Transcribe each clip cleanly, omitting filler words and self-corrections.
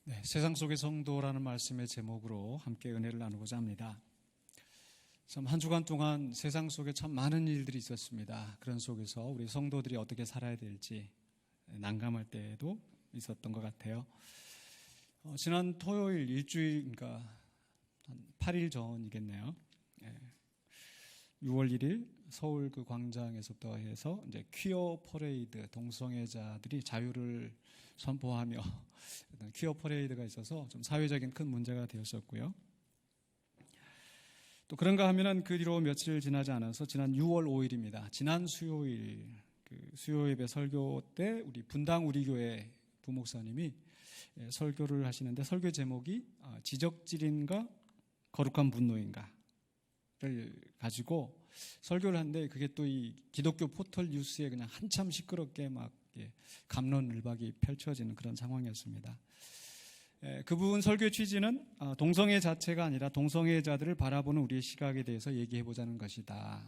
네, 세상 속의 성도라는 말씀의 제목으로 함께 은혜를 나누고자 합니다. 참 한 주간 동안 세상 속에 참 많은 일들이 있었습니다. 그런 속에서 우리 성도들이 어떻게 살아야 될지 난감할 때도 있었던 것 같아요. 지난 토요일 일주일, 한 8일 전이겠네요. 6월 1일 서울 그 광장에서부터 해서 이제 퀴어 퍼레이드, 동성애자들이 자유를 선포하며 퀴어 퍼레이드가 있어서 좀 사회적인 큰 문제가 되었었고요. 또 그런가 하면은 그 뒤로 며칠 지나지 않아서 지난 6월 5일입니다. 지난 수요일 수요 예배 설교 때 우리 분당 우리 교회 부목사님이 설교를 하시는데 설교 제목이 지적질인가 거룩한 분노인가를 가지고 설교를 하는데 그게 또 이 기독교 포털 뉴스에 그냥 한참 시끄럽게 막 갑론을박이 펼쳐지는 그런 상황이었습니다. 그분 설교의 취지는 동성애 자체가 아니라 동성애자들을 바라보는 우리의 시각에 대해서 얘기해보자는 것이다.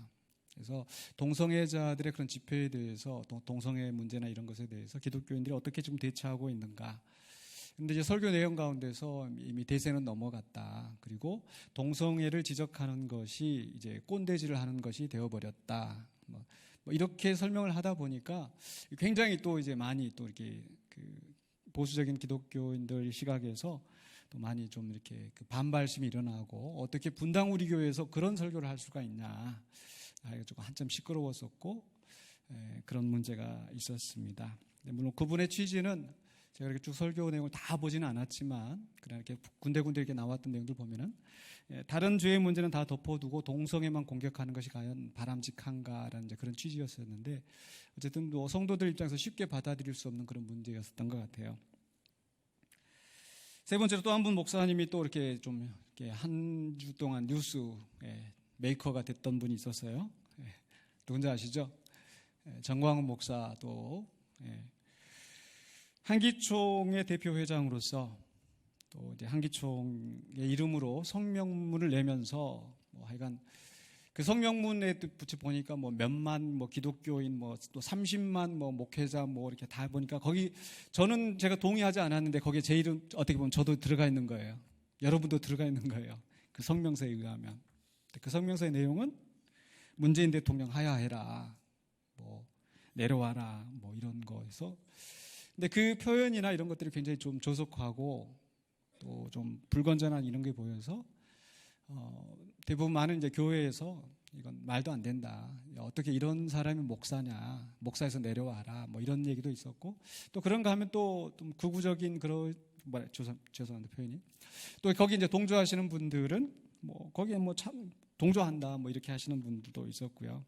그래서 동성애자들의 그런 집회에 대해서 동성애 문제나 이런 것에 대해서 기독교인들이 어떻게 지금 대처하고 있는가. 그런데 이제 설교 내용 가운데서 이미 대세는 넘어갔다. 그리고 동성애를 지적하는 것이 이제 꼰대질을 하는 것이 되어버렸다. 뭐 이렇게 설명을 하다 보니까 굉장히 또 이제 많이 또 이렇게 보수적인 기독교인들 시각에서 또 많이 좀 이렇게 반발심이 일어나고 어떻게 분당 우리 교회에서 그런 설교를 할 수가 있냐. 조금 한참 시끄러웠었고 그런 문제가 있었습니다. 물론 그분의 취지는 제가 이렇게 쭉 설교 내용을 다 보지는 않았지만 그냥 이렇게 군데군데 이렇게 나왔던 내용들 보면은 다른 죄의 문제는 다 덮어두고 동성애만 공격하는 것이 과연 바람직한가라는 이제 그런 취지였었는데 어쨌든 뭐 성도들 입장에서 쉽게 받아들일 수 없는 그런 문제였었던 것 같아요. 세 번째로 또 한 분 목사님이 또 이렇게 좀 이렇게 한 주 동안 뉴스 메이커가 됐던 분이 있었어요. 누군지 아시죠? 정광훈 목사도 한기총의 대표 회장으로서 또 이제 한기총의 이름으로 성명문을 내면서 하여간 그 성명문에 붙여 보니까 몇만 기독교인 또 30만 목회자 이렇게 다 보니까 거기 저는 제가 동의하지 않았는데 거기에 제 이름 어떻게 보면 저도 들어가 있는 거예요. 여러분도 들어가 있는 거예요. 그 성명서에 의하면. 그 성명서의 내용은 문재인 대통령 하야해라. 내려와라. 이런 거에서 근데 그 표현이나 이런 것들이 굉장히 좀 조속하고 또 좀 불건전한 이런 게 보여서 대부분 많은 이제 교회에서 이건 말도 안 된다. 어떻게 이런 사람이 목사냐. 목사에서 내려와라. 이런 얘기도 있었고 또 그런가 하면 또 좀 극우적인 그런 죄송한데 표현이 또 거기 이제 동조하시는 분들은 거기에 참 동조한다. 이렇게 하시는 분들도 있었고요.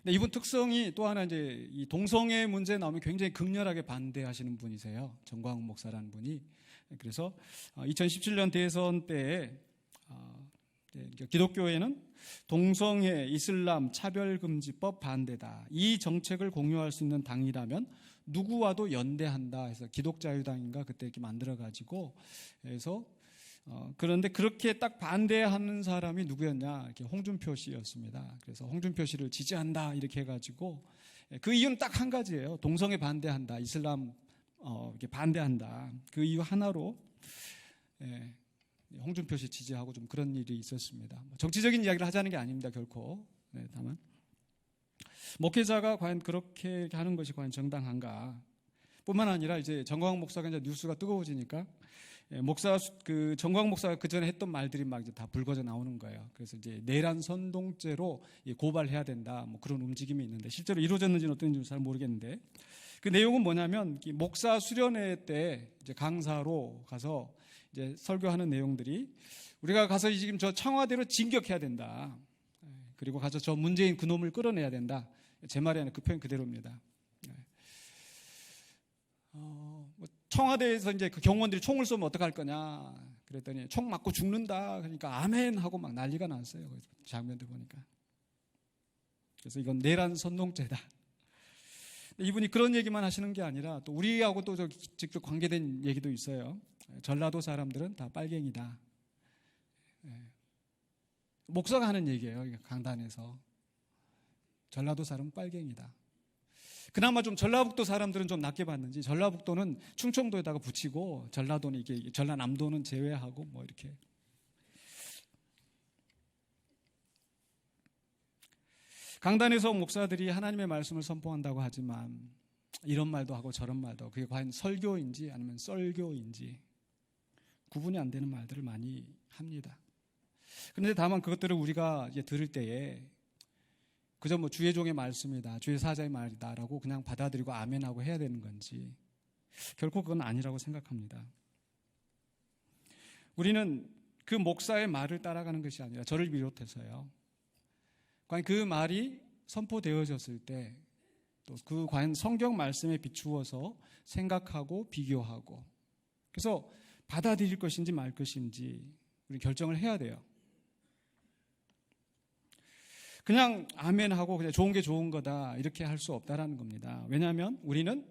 근데 이분 특성이 또 하나 이제 이 동성애 문제에 나오면 굉장히 극렬하게 반대하시는 분이세요. 정광훈 목사라는 분이. 그래서 2017년 대선 때에 기독교회는 동성애, 이슬람, 차별금지법 반대다. 이 정책을 공유할 수 있는 당이라면 누구와도 연대한다 해서 기독자유당인가 그때 이렇게 만들어가지고 해서 그런데 그렇게 딱 반대하는 사람이 누구였냐? 이렇게 홍준표 씨였습니다. 그래서 홍준표 씨를 지지한다 이렇게 해가지고 그 이유는 딱 한 가지예요. 동성애 반대한다, 이슬람 이렇게 반대한다. 그 이유 하나로 홍준표 씨 지지하고 좀 그런 일이 있었습니다. 정치적인 이야기를 하자는 게 아닙니다, 결코. 다만 목회자가 과연 그렇게 하는 것이 과연 정당한가? 뿐만 아니라 이제 정광훈 목사가 이제 뉴스가 뜨거워지니까 정광훈 목사가 그 전에 했던 말들이 막 이제 다 불거져 나오는 거예요. 그래서 이제 내란 선동죄로 고발해야 된다. 그런 움직임이 있는데 실제로 이루어졌는지는 어떤지는 잘 모르겠는데 그 내용은 뭐냐면 목사 수련회 때 이제 강사로 가서 이제 설교하는 내용들이 우리가 가서 지금 저 청와대로 진격해야 된다. 그리고 가서 저 문재인 그놈을 끌어내야 된다. 제 말이 아니라 그 표현 그대로입니다. 청와대에서 이제 그 경호원들이 총을 쏘면 어떡할 거냐 그랬더니 총 맞고 죽는다 그러니까 아멘 하고 막 난리가 났어요. 장면들 보니까. 그래서 이건 내란 선동죄다. 이분이 그런 얘기만 하시는 게 아니라 또 우리하고 또 직접 관계된 얘기도 있어요. 전라도 사람들은 다 빨갱이다. 목사가 하는 얘기예요. 강단에서. 전라도 사람은 빨갱이다. 그나마 좀 전라북도 사람들은 좀 낫게 봤는지 전라북도는 충청도에다가 붙이고 전라도는 이게 전라남도는 제외하고 뭐 이렇게. 강단에서 목사들이 하나님의 말씀을 선포한다고 하지만 이런 말도 하고 저런 말도 하고 그게 과연 설교인지 아니면 썰교인지 구분이 안 되는 말들을 많이 합니다. 그런데 다만 그것들을 우리가 이제 들을 때에 그저 뭐 주의 종의 말씀이다, 주의 사자의 말이다라고 그냥 받아들이고 아멘하고 해야 되는 건지 결코 그건 아니라고 생각합니다. 우리는 그 목사의 말을 따라가는 것이 아니라 저를 비롯해서요. 과연 그 말이 선포되어졌을 때 또 그 과연 성경 말씀에 비추어서 생각하고 비교하고 그래서 받아들일 것인지 말 것인지 우리 결정을 해야 돼요. 그냥 아멘하고 그냥 좋은 게 좋은 거다 이렇게 할 수 없다라는 겁니다. 왜냐하면 우리는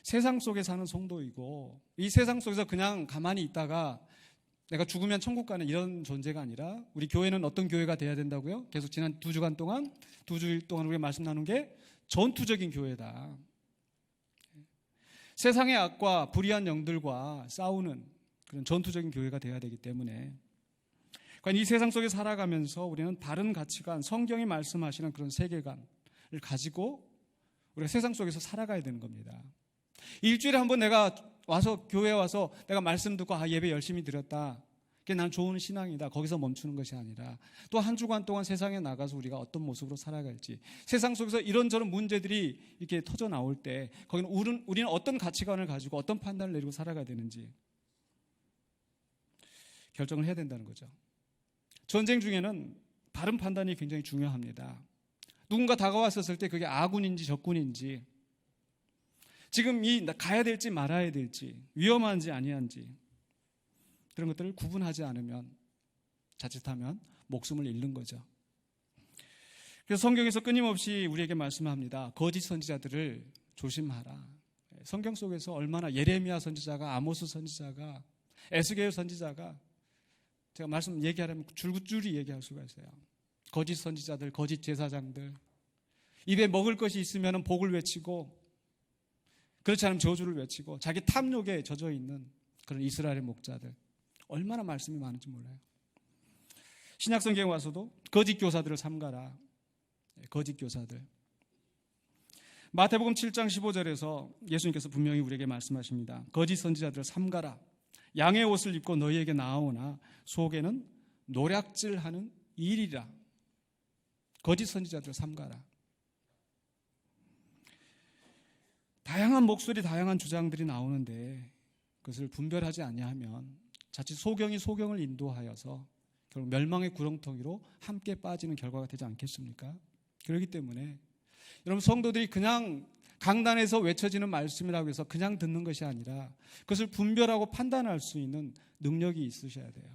세상 속에 사는 성도이고 이 세상 속에서 그냥 가만히 있다가 내가 죽으면 천국 가는 이런 존재가 아니라 우리 교회는 어떤 교회가 돼야 된다고요? 계속 지난 두 주일 동안 우리가 말씀 나눈 게 전투적인 교회다. 세상의 악과 불의한 영들과 싸우는 그런 전투적인 교회가 돼야 되기 때문에 이 세상 속에 살아가면서 우리는 다른 가치관, 성경이 말씀하시는 그런 세계관을 가지고 우리가 세상 속에서 살아가야 되는 겁니다. 일주일에 한번 내가 교회에 와서 내가 말씀 듣고 예배 열심히 드렸다. 그게 난 좋은 신앙이다. 거기서 멈추는 것이 아니라 또 한 주간 동안 세상에 나가서 우리가 어떤 모습으로 살아갈지 세상 속에서 이런저런 문제들이 이렇게 터져 나올 때 거기는 우리는 어떤 가치관을 가지고 어떤 판단을 내리고 살아가야 되는지 결정을 해야 된다는 거죠. 전쟁 중에는 바른 판단이 굉장히 중요합니다. 누군가 다가왔었을 때 그게 아군인지 적군인지 지금 가야 될지 말아야 될지 위험한지 아니한지 그런 것들을 구분하지 않으면 자칫하면 목숨을 잃는 거죠. 그래서 성경에서 끊임없이 우리에게 말씀합니다. 거짓 선지자들을 조심하라. 성경 속에서 얼마나 예레미야 선지자가 아모스 선지자가 에스겔 선지자가 제가 말씀 얘기하려면 줄줄이 얘기할 수가 있어요. 거짓 선지자들, 거짓 제사장들 입에 먹을 것이 있으면 복을 외치고 그렇지 않으면 저주를 외치고 자기 탐욕에 젖어 있는 그런 이스라엘의 목자들 얼마나 말씀이 많은지 몰라요. 신약성경에 와서도 거짓 교사들을 삼가라. 거짓 교사들. 마태복음 7장 15절에서 예수님께서 분명히 우리에게 말씀하십니다. 거짓 선지자들을 삼가라. 양의 옷을 입고 너희에게 나아오나 속에는 노략질하는 일이라. 거짓 선지자들을 삼가라. 다양한 목소리, 다양한 주장들이 나오는데 그것을 분별하지 아니하면 자칫 소경이 소경을 인도하여서 결국 멸망의 구렁텅이로 함께 빠지는 결과가 되지 않겠습니까? 그렇기 때문에 여러분 성도들이 그냥 강단에서 외쳐지는 말씀이라고 해서 그냥 듣는 것이 아니라 그것을 분별하고 판단할 수 있는 능력이 있으셔야 돼요.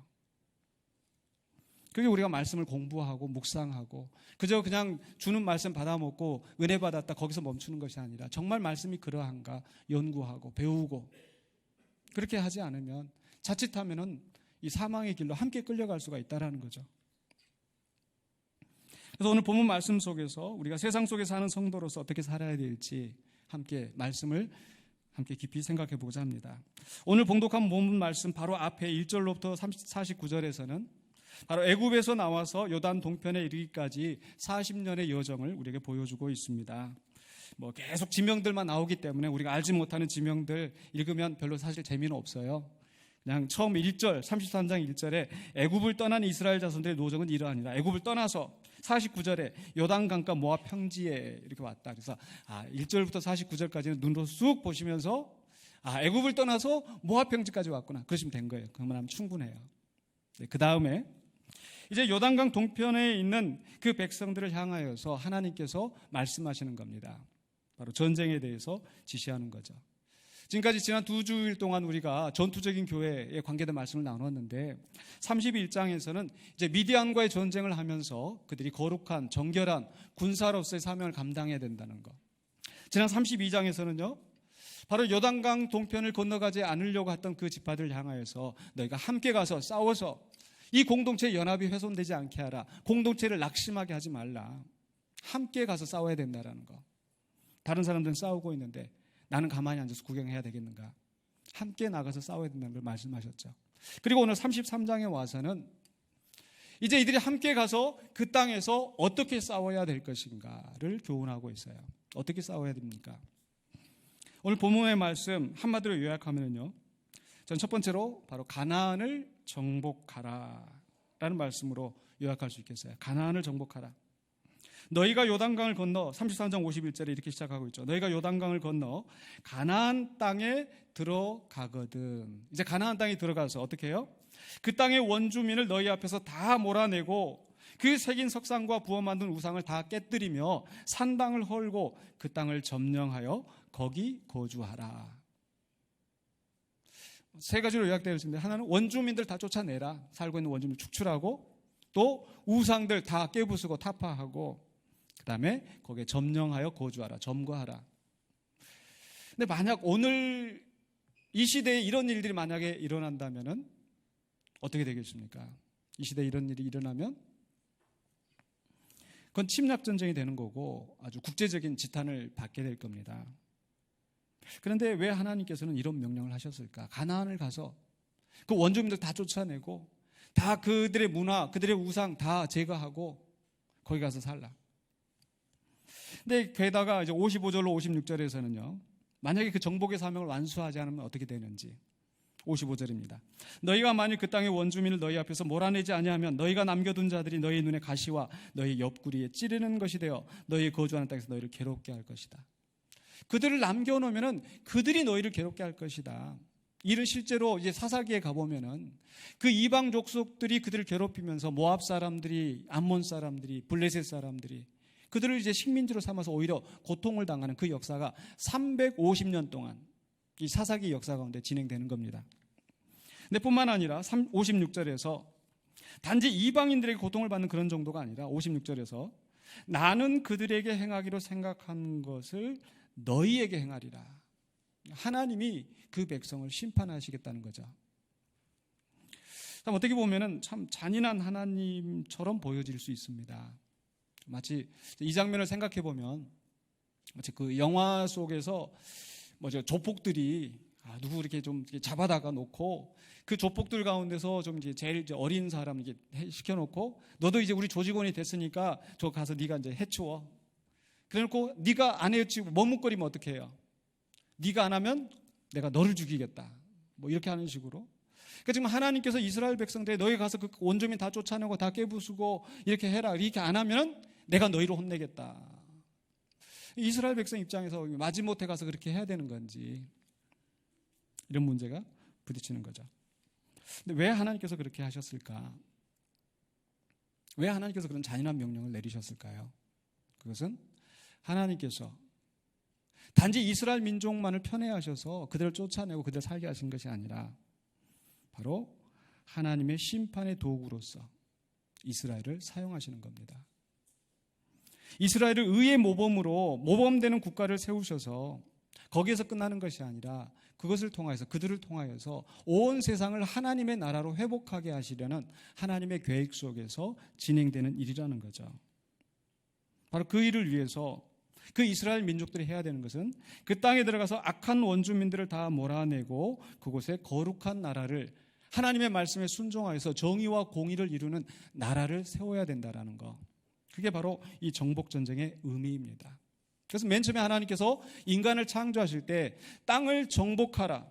그게 우리가 말씀을 공부하고 묵상하고 그저 그냥 주는 말씀 받아먹고 은혜 받았다 거기서 멈추는 것이 아니라 정말 말씀이 그러한가 연구하고 배우고 그렇게 하지 않으면 자칫하면은 이 사망의 길로 함께 끌려갈 수가 있다라는 거죠. 그래서 오늘 본문 말씀 속에서 우리가 세상 속에 사는 성도로서 어떻게 살아야 될지 함께 말씀을 함께 깊이 생각해 보고자 합니다. 오늘 봉독한 본문 말씀 바로 앞에 1절로부터 49절에서는 바로 애굽에서 나와서 요단 동편에 이르기까지 40년의 여정을 우리에게 보여주고 있습니다. 계속 지명들만 나오기 때문에 우리가 알지 못하는 지명들 읽으면 별로 사실 재미는 없어요. 그냥 처음 1절 33장 1절에 애굽을 떠난 이스라엘 자손들의 노정은 이러하니라. 애굽을 떠나서 49절에 요단강가 모압 평지에 이렇게 왔다. 그래서 1절부터 49절까지는 눈으로 쑥 보시면서 애굽을 떠나서 모압 평지까지 왔구나. 그러시면 된 거예요. 그러면 하면 충분해요. 그 다음에 이제 요단강 동편에 있는 그 백성들을 향하여서 하나님께서 말씀하시는 겁니다. 바로 전쟁에 대해서 지시하는 거죠. 지금까지 지난 두 주일 동안 우리가 전투적인 교회에 관계된 말씀을 나눴는데 31장에서는 이제 미디안과의 전쟁을 하면서 그들이 거룩한 정결한 군사로서의 사명을 감당해야 된다는 것. 지난 32장에서는요. 바로 요단강 동편을 건너가지 않으려고 했던 그 지파들을 향하여서 너희가 함께 가서 싸워서 이 공동체의 연합이 훼손되지 않게 하라. 공동체를 낙심하게 하지 말라. 함께 가서 싸워야 된다는 것. 다른 사람들은 싸우고 있는데 나는 가만히 앉아서 구경해야 되겠는가? 함께 나가서 싸워야 된다는 걸 말씀하셨죠. 그리고 오늘 33장에 와서는 이제 이들이 함께 가서 그 땅에서 어떻게 싸워야 될 것인가를 교훈하고 있어요. 어떻게 싸워야 됩니까? 오늘 본문의 말씀 한마디로 요약하면요, 전 첫 번째로 바로 가나안을 정복하라 라는 말씀으로 요약할 수 있겠어요. 가나안을 정복하라. 너희가 요단강을 건너, 33장 51절에 이렇게 시작하고 있죠. 너희가 요단강을 건너 가나안 땅에 들어가거든. 이제 가나안 땅에 들어가서 어떻게 해요? 그 땅의 원주민을 너희 앞에서 다 몰아내고 그 새긴 석상과 부어 만든 우상을 다 깨뜨리며 산당을 헐고 그 땅을 점령하여 거기 거주하라. 세 가지로 요약되어 있습니다. 하나는 원주민들 다 쫓아내라. 살고 있는 원주민을 축출하고, 또 우상들 다 깨부수고 타파하고, 그 다음에 거기에 점령하여 거주하라. 점거하라. 근데 만약 오늘 이 시대에 이런 일들이 만약에 일어난다면 어떻게 되겠습니까? 이 시대에 이런 일이 일어나면 그건 침략전쟁이 되는 거고 아주 국제적인 지탄을 받게 될 겁니다. 그런데 왜 하나님께서는 이런 명령을 하셨을까? 가나안을 가서 그 원주민들 다 쫓아내고 다 그들의 문화, 그들의 우상 다 제거하고 거기 가서 살라. 근데 게다가 이제 55절로 56절에서는요, 만약에 그 정복의 사명을 완수하지 않으면 어떻게 되는지. 55절입니다. 너희가 만일 그 땅의 원주민을 너희 앞에서 몰아내지 아니하면 너희가 남겨둔 자들이 너희 눈에 가시와 너희 옆구리에 찌르는 것이 되어 너희 거주하는 땅에서 너희를 괴롭게 할 것이다. 그들을 남겨놓으면은 그들이 너희를 괴롭게 할 것이다. 이를 실제로 이제 사사기에 가보면은 그 이방 족속들이 그들을 괴롭히면서 모압 사람들이, 암몬 사람들이, 블레셋 사람들이 그들을 이제 식민지로 삼아서 오히려 고통을 당하는 그 역사가 350년 동안 이 사사기 역사 가운데 진행되는 겁니다. 근데 뿐만 아니라 56절에서 단지 이방인들에게 고통을 받는 그런 정도가 아니라 56절에서 나는 그들에게 행하기로 생각한 것을 너희에게 행하리라. 하나님이 그 백성을 심판하시겠다는 거죠. 참 어떻게 보면은 참 잔인한 하나님처럼 보여질 수 있습니다. 마치 이 장면을 생각해 보면 마치 그 영화 속에서 조폭들이 누구 이렇게 좀 잡아다가 놓고 그 조폭들 가운데서 좀 이제 제일 이제 어린 사람 이렇게 시켜놓고 너도 이제 우리 조직원이 됐으니까 저 가서 네가 이제 해치워. 그래놓고 네가 안 해치고 머뭇거리면 어떻게 해요? 네가 안 하면 내가 너를 죽이겠다. 뭐 이렇게 하는 식으로. 그러니까 지금 하나님께서 이스라엘 백성들이 너희 가서 그 원주민 다 쫓아내고 다 깨부수고 이렇게 해라. 이렇게 안 하면 내가 너희를 혼내겠다. 이스라엘 백성 입장에서 마지못해 가서 그렇게 해야 되는 건지 이런 문제가 부딪히는 거죠. 근데 왜 하나님께서 그렇게 하셨을까? 왜 하나님께서 그런 잔인한 명령을 내리셨을까요? 그것은 하나님께서 단지 이스라엘 민족만을 편애하셔서 그들을 쫓아내고 그들을 살게 하신 것이 아니라 바로 하나님의 심판의 도구로서 이스라엘을 사용하시는 겁니다. 이스라엘을 의의 모범으로 모범되는 국가를 세우셔서 거기에서 끝나는 것이 아니라 그것을 통하여서 그들을 통하여서 온 세상을 하나님의 나라로 회복하게 하시려는 하나님의 계획 속에서 진행되는 일이라는 거죠. 바로 그 일을 위해서 그 이스라엘 민족들이 해야 되는 것은 그 땅에 들어가서 악한 원주민들을 다 몰아내고 그곳에 거룩한 나라를 하나님의 말씀에 순종하여서 정의와 공의를 이루는 나라를 세워야 된다는 거. 그게 바로 이 정복전쟁의 의미입니다. 그래서 맨 처음에 하나님께서 인간을 창조하실 때 땅을 정복하라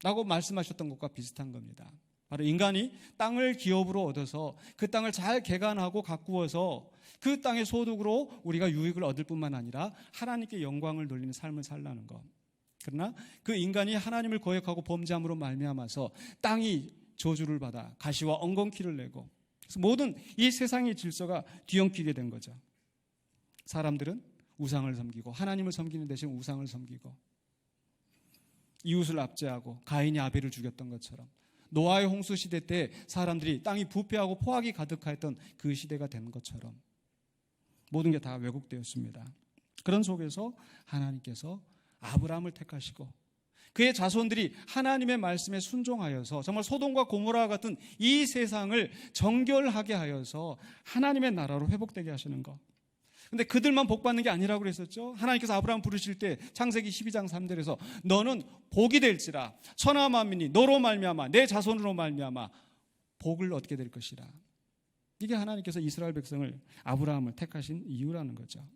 라고 말씀하셨던 것과 비슷한 겁니다. 바로 인간이 땅을 기업으로 얻어서 그 땅을 잘 개간하고 가꾸어서 그 땅의 소득으로 우리가 유익을 얻을 뿐만 아니라 하나님께 영광을 돌리는 삶을 살라는 것. 그러나 그 인간이 하나님을 거역하고 범죄함으로 말미암아서 땅이 저주를 받아 가시와 엉겅퀴를 내고 그래서 모든 이 세상의 질서가 뒤엉키게 된 거죠. 사람들은 우상을 섬기고 하나님을 섬기는 대신 우상을 섬기고 이웃을 압제하고 가인이 아벨을 죽였던 것처럼 노아의 홍수 시대 때 사람들이 땅이 부패하고 포악이 가득하였던 그 시대가 된 것처럼 모든 게 다 왜곡되었습니다. 그런 속에서 하나님께서 아브라함을 택하시고 그의 자손들이 하나님의 말씀에 순종하여서 정말 소돔과 고모라와 같은 이 세상을 정결하게 하여서 하나님의 나라로 회복되게 하시는 것. 근데 그들만 복 받는 게 아니라고 그랬었죠. 하나님께서 아브라함 부르실 때 창세기 12장 3절에서 너는 복이 될지라 천하 만민이 너로 말미암아 내 자손으로 말미암아 복을 얻게 될 것이라. 이게 하나님께서 이스라엘 백성을 아브라함을 택하신 이유라는 거죠.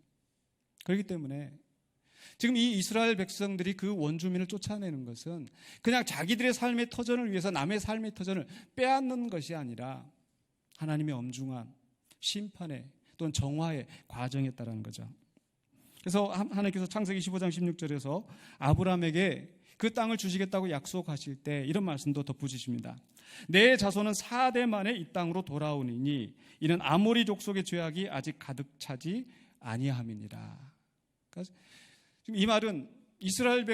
그렇기 때문에 지금 이 이스라엘 백성들이 그 원주민을 쫓아내는 것은 그냥 자기들의 삶의 터전을 위해서 남의 삶의 터전을 빼앗는 것이 아니라 하나님의 엄중한 심판의 또는 정화의 과정이었다는 거죠. 그래서 하나님께서 창세기 15장 16절에서 아브라함에게 그 땅을 주시겠다고 약속하실 때 이런 말씀도 덧붙이십니다. 내 자손은 4대 만에 이 땅으로 돌아오니니 이는 아모리 족속의 죄악이 아직 가득 차지 아니함이니라. 그러니까 지금 이 말은 이스라엘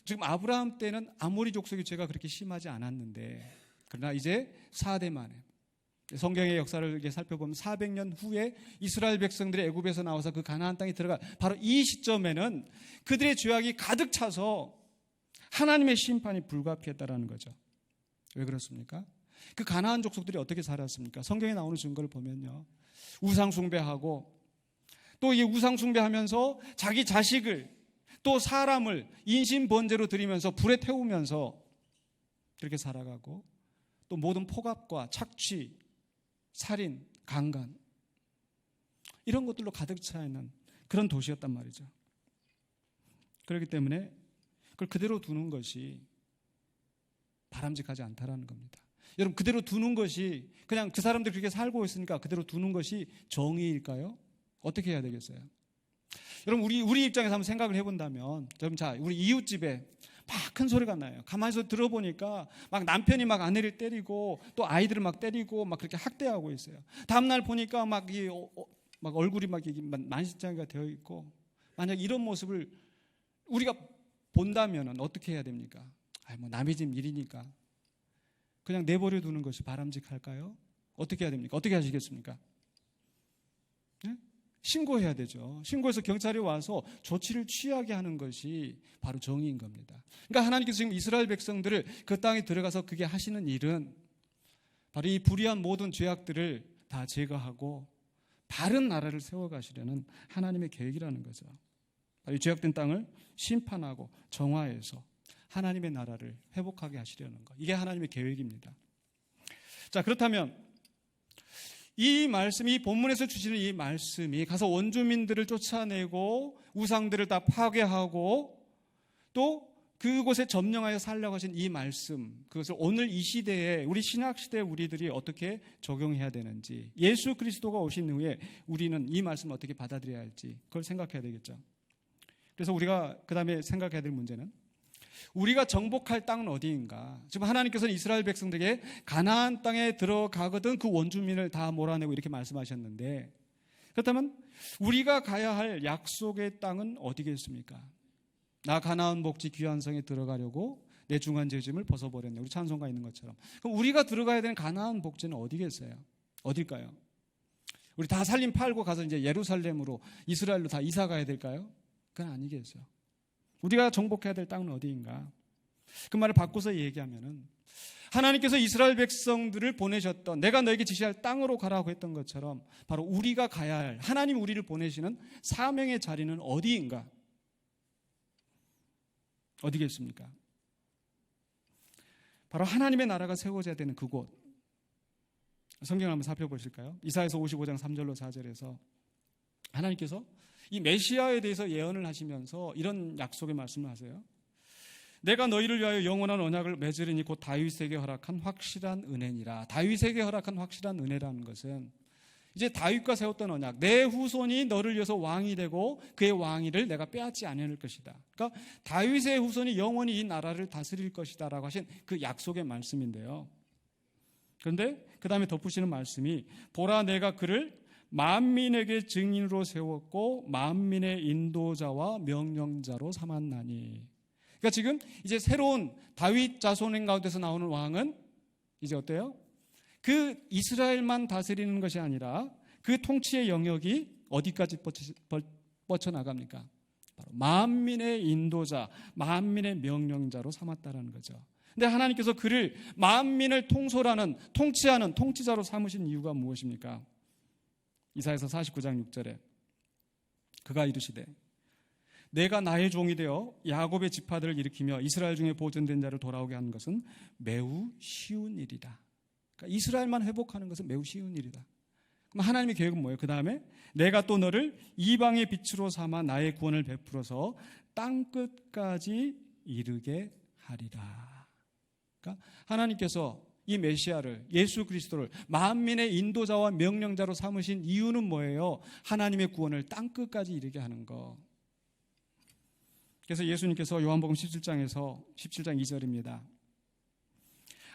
지금 아브라함 때는 아모리 족속의 죄가 그렇게 심하지 않았는데 그러나 이제 4대 만에 성경의 역사를 이렇게 살펴보면 400년 후에 이스라엘 백성들이 애굽에서 나와서 그 가나안 땅에 들어가 바로 이 시점에는 그들의 죄악이 가득 차서 하나님의 심판이 불가피했다라는 거죠. 왜 그렇습니까? 그 가나안 족속들이 어떻게 살았습니까? 성경에 나오는 증거를 보면요, 우상 숭배하고 또 이 우상 숭배하면서 자기 자식을 또 사람을 인신 번제로 드리면서 불에 태우면서 그렇게 살아가고 또 모든 폭압과 착취, 살인, 강간 이런 것들로 가득 차 있는 그런 도시였단 말이죠. 그렇기 때문에 그걸 그대로 두는 것이 바람직하지 않다라는 겁니다. 여러분, 그대로 두는 것이 그냥 그 사람들이 그렇게 살고 있으니까 그대로 두는 것이 정의일까요? 어떻게 해야 되겠어요? 여러분, 우리 입장에서 한번 생각을 해본다면, 여러분, 자, 우리 이웃집에 막 큰 소리가 나요. 가만히서 들어보니까 막 남편이 막 아내를 때리고 또 아이들을 막 때리고 막 그렇게 학대하고 있어요. 다음날 보니까 막 얼굴이 막 만신창이가 되어 있고, 만약 이런 모습을 우리가 본다면 어떻게 해야 됩니까? 뭐 남의 집 일이니까 그냥 내버려 두는 것이 바람직할까요? 어떻게 해야 됩니까? 어떻게 하시겠습니까? 네? 신고해야 되죠. 신고해서 경찰이 와서 조치를 취하게 하는 것이 바로 정의인 겁니다. 그러니까 하나님께서 지금 이스라엘 백성들을 그 땅에 들어가서 그게 하시는 일은 바로 이 불의한 모든 죄악들을 다 제거하고 바른 나라를 세워가시려는 하나님의 계획이라는 거죠. 이 죄악된 땅을 심판하고 정화해서 하나님의 나라를 회복하게 하시려는 것. 이게 하나님의 계획입니다. 자, 그렇다면 이 말씀이, 본문에서 주시는 이 말씀이 가서 원주민들을 쫓아내고 우상들을 다 파괴하고 또 그곳에 점령하여 살려고 하신 이 말씀, 그것을 오늘 이 시대에, 우리 신약 시대에 우리들이 어떻게 적용해야 되는지, 예수 그리스도가 오신 후에 우리는 이 말씀을 어떻게 받아들여야 할지 그걸 생각해야 되겠죠. 그래서 우리가 그 다음에 생각해야 될 문제는 우리가 정복할 땅은 어디인가? 지금 하나님께서는 이스라엘 백성들에게 가나안 땅에 들어가거든 그 원주민을 다 몰아내고 이렇게 말씀하셨는데, 그렇다면 우리가 가야 할 약속의 땅은 어디겠습니까? 나 가나안 복지 귀한 성에 들어가려고 내 중한 죄짐을 벗어버렸네. 우리 찬송가 있는 것처럼. 그럼 우리가 들어가야 되는 가나안 복지는 어디겠어요? 어딜까요? 우리 다 살림 팔고 가서 이제 예루살렘으로, 이스라엘로 다 이사 가야 될까요? 그건 아니겠어요. 우리가 정복해야 될 땅은 어디인가? 그 말을 바꿔서 얘기하면은 하나님께서 이스라엘 백성들을 보내셨던, 내가 너에게 지시할 땅으로 가라고 했던 것처럼 바로 우리가 가야 할, 하나님 우리를 보내시는 사명의 자리는 어디인가? 어디겠습니까? 바로 하나님의 나라가 세워져야 되는 그곳. 성경을 한번 살펴보실까요? 이사야서 55장 3절로 4절에서 하나님께서 이 메시아에 대해서 예언을 하시면서 이런 약속의 말씀을 하세요. 내가 너희를 위하여 영원한 언약을 맺으리니 곧 다윗에게 허락한 확실한 은혜니라. 다윗에게 허락한 확실한 은혜라는 것은 이제 다윗과 세웠던 언약, 내 후손이 너를 위해서 왕이 되고 그의 왕위를 내가 빼앗지 않을 것이다. 그러니까 다윗의 후손이 영원히 이 나라를 다스릴 것이다 라고 하신 그 약속의 말씀인데요. 그런데 그 다음에 덧붙이는 말씀이, 보라 내가 그를 만민에게 증인으로 세웠고 만민의 인도자와 명령자로 삼았나니. 그러니까 지금 이제 새로운 다윗 자손 가운데서 나오는 왕은 이제 어때요? 그 이스라엘만 다스리는 것이 아니라 그 통치의 영역이 어디까지 뻗쳐나갑니까? 바로 만민의 인도자, 만민의 명령자로 삼았다라는 거죠. 근데 하나님께서 그를 만민을 통솔하는, 통치하는 통치자로 삼으신 이유가 무엇입니까? 이사야서 49장 6절에 그가 이르시되 내가 나의 종이 되어 야곱의 지파들을 일으키며 이스라엘 중에 보존된 자를 돌아오게 하는 것은 매우 쉬운 일이다. 그러니까 이스라엘만 회복하는 것은 매우 쉬운 일이다. 그럼 하나님의 계획은 뭐예요? 그 다음에 내가 또 너를 이방의 빛으로 삼아 나의 구원을 베풀어서 땅끝까지 이르게 하리라. 그러니까 하나님께서 이 메시아를, 예수 그리스도를 만민의 인도자와 명령자로 삼으신 이유는 뭐예요? 하나님의 구원을 땅끝까지 이르게 하는 것. 그래서 예수님께서 요한복음 17장 2절입니다.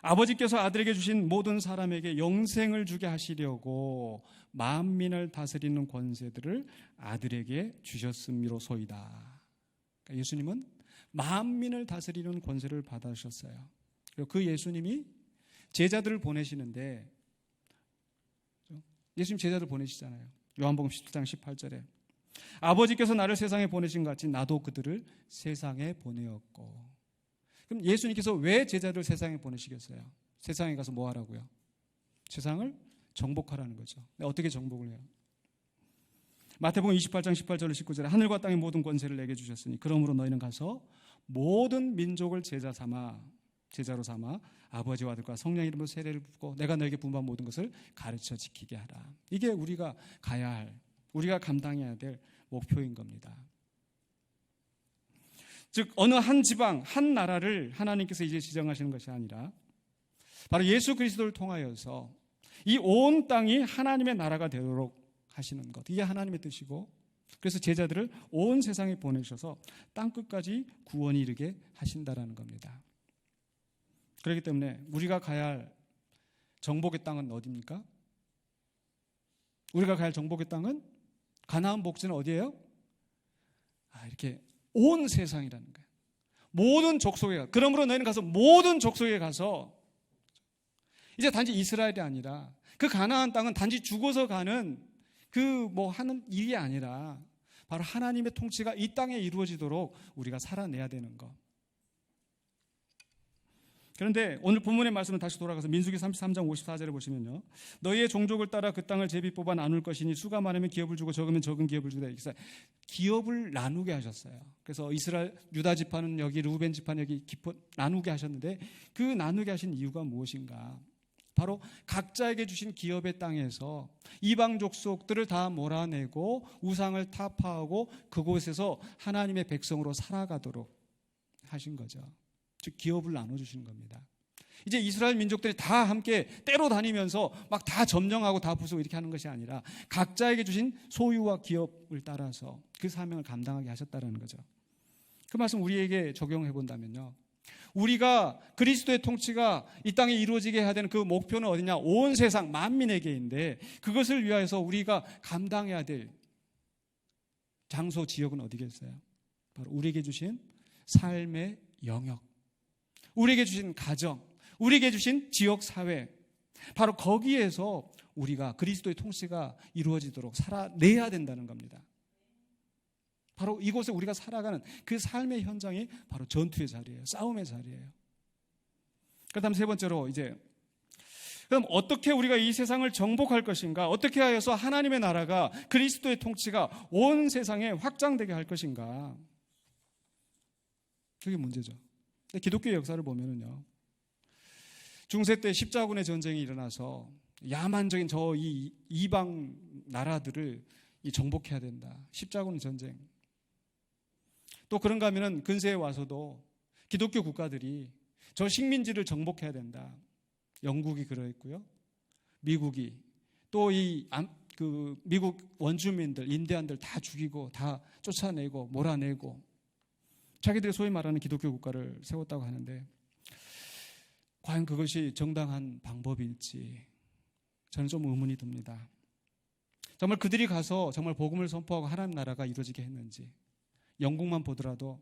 아버지께서 아들에게 주신 모든 사람에게 영생을 주게 하시려고 만민을 다스리는 권세들을 아들에게 주셨음이로소이다. 그러니까 예수님은 만민을 다스리는 권세를 받으셨어요. 그리고 그 예수님이 제자들을 보내시는데, 예수님 제자들 보내시잖아요. 요한복음 17장 18절에 아버지께서 나를 세상에 보내신 것 같이 나도 그들을 세상에 보내었고. 그럼 예수님께서 왜 제자들을 세상에 보내시겠어요? 세상에 가서 뭐 하라고요? 세상을 정복하라는 거죠. 어떻게 정복을 해요? 마태복음 28장 18절로 19절에 하늘과 땅의 모든 권세를 내게 주셨으니 그러므로 너희는 가서 모든 민족을 제자로 삼아 아버지와 아들과 성령 이름으로 세례를 붓고 내가 너에게 분부한 모든 것을 가르쳐 지키게 하라. 이게 우리가 가야 할, 우리가 감당해야 될 목표인 겁니다. 즉 어느 한 지방, 한 나라를 하나님께서 이제 지정하시는 것이 아니라 바로 예수 그리스도를 통하여서 이 온 땅이 하나님의 나라가 되도록 하시는 것, 이게 하나님의 뜻이고, 그래서 제자들을 온 세상에 보내셔서 땅끝까지 구원이 이르게 하신다라는 겁니다. 그렇기 때문에 우리가 가야 할 정복의 땅은 어디입니까? 우리가 가야 할 정복의 땅은, 가나안 복지는 어디예요? 이렇게 온 세상이라는 거예요. 모든 족속에 가. 그러므로 너희는 가서 모든 족속에 가서, 이제 단지 이스라엘이 아니라 그 가나안 땅은 단지 죽어서 가는 그 뭐 하는 일이 아니라 바로 하나님의 통치가 이 땅에 이루어지도록 우리가 살아내야 되는 것. 그런데 오늘 본문의 말씀은 다시 돌아가서 민수기 33장 54절에 보시면요, 너희의 종족을 따라 그 땅을 제비 뽑아 나눌 것이니 수가 많으면 기업을 주고 적으면 적은 기업을 주다. 기업을 나누게 하셨어요. 그래서 이스라엘 유다 지파는 여기, 루벤 지파는 여기 나누게 하셨는데, 그 나누게 하신 이유가 무엇인가? 바로 각자에게 주신 기업의 땅에서 이방 족속들을 다 몰아내고 우상을 타파하고 그곳에서 하나님의 백성으로 살아가도록 하신 거죠. 즉 기업을 나눠주시는 겁니다. 이제 이스라엘 민족들이 다 함께 때로 다니면서 막 다 점령하고 다 부수고 이렇게 하는 것이 아니라 각자에게 주신 소유와 기업을 따라서 그 사명을 감당하게 하셨다는 거죠. 그 말씀 우리에게 적용해 본다면요, 우리가 그리스도의 통치가 이 땅에 이루어지게 해야 되는 그 목표는 어디냐? 온 세상 만민에게인데, 그것을 위하여서 우리가 감당해야 될 장소, 지역은 어디겠어요? 바로 우리에게 주신 삶의 영역, 우리에게 주신 가정, 우리에게 주신 지역사회, 바로 거기에서 우리가 그리스도의 통치가 이루어지도록 살아내야 된다는 겁니다. 바로 이곳에 우리가 살아가는 그 삶의 현장이 바로 전투의 자리예요. 싸움의 자리예요. 그 다음 세 번째로, 그럼 어떻게 우리가 이 세상을 정복할 것인가? 어떻게 하여서 하나님의 나라가, 그리스도의 통치가 온 세상에 확장되게 할 것인가? 그게 문제죠. 기독교의 역사를 보면은요, 중세 때 십자군의 전쟁이 일어나서 야만적인 저 이 이방 나라들을 정복해야 된다. 십자군 전쟁. 또 그런가 하면은 근세에 와서도 기독교 국가들이 저 식민지를 정복해야 된다. 영국이 그러했고요, 미국이 또 미국 원주민들, 인디안들 다 죽이고 다 쫓아내고 몰아내고 자기들이 소위 말하는 기독교 국가를 세웠다고 하는데, 과연 그것이 정당한 방법일지 저는 좀 의문이 듭니다. 정말 그들이 가서 정말 복음을 선포하고 하나님 나라가 이루어지게 했는지, 영국만 보더라도